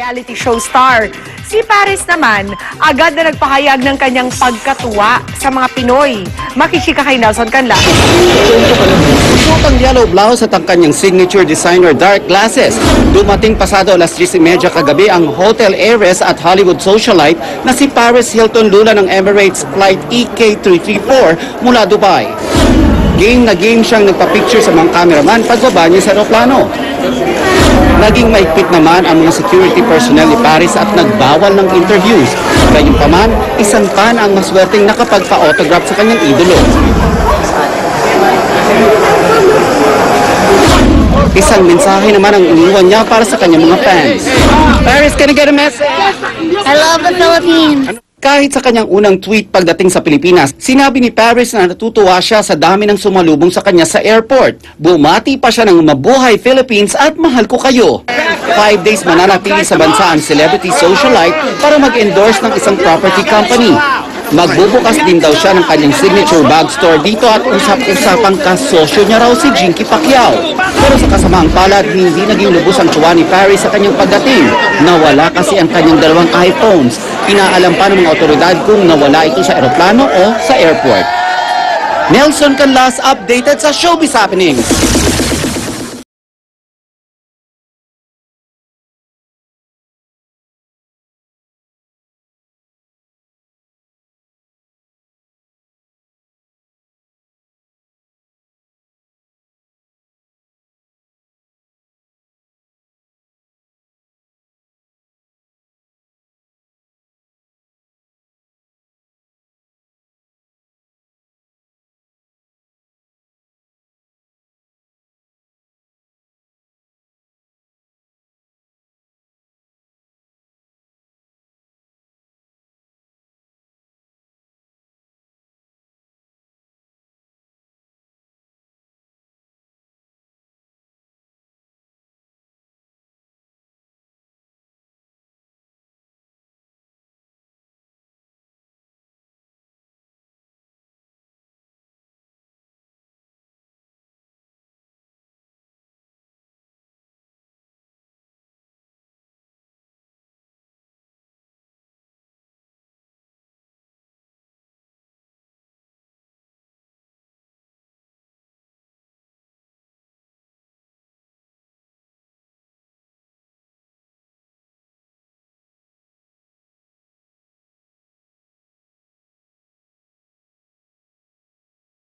Reality show star. Si Paris naman, agad na nagpahayag ng kanyang pagkatuwa sa mga Pinoy. Makikika kay Nelson Canla. Suot ang yellow blouse at ang kanyang signature designer dark glasses. Dumating pasado alas 10:30 kagabi ang hotel heiress at Hollywood socialite na si Paris Hilton Luna ng Emirates Flight EK334 mula Dubai. Game na game siyang nagpa-picture sa mga cameraman pagbaba niya sa aeroplano. Naging maigpit naman ang mga security personnel ni Paris at nagbawal ng interviews. Gayunpaman, isang fan ang maswerteng nakapagpa-autograph sa kanyang idolo. Isang mensahe naman ang iniwan niya para sa kanyang mga fans. Paris, can I get a message? I love the Philippines. Kahit sa kanyang unang tweet pagdating sa Pilipinas, sinabi ni Paris na natutuwa siya sa dami ng sumalubong sa kanya sa airport. Bumati pa siya ng mabuhay Philippines at mahal ko kayo. 5 days mananatili sa bansa ang celebrity socialite para mag-endorse ng isang property company. Magbubukas din daw siya ng kanyang signature bag store dito at usap-usapang kasosyo niya raw si Jinky Pacquiao. Pero sa kasamaang palad, hindi naging lubos ang tuwa ni Paris sa kanyang pagdating. Nawala kasi ang kanyang dalawang iPhones. Inaalam pa ng mga otoridad kung nawala ito sa eroplano o sa airport. Nelson Canlas updated sa Showbiz Happenings.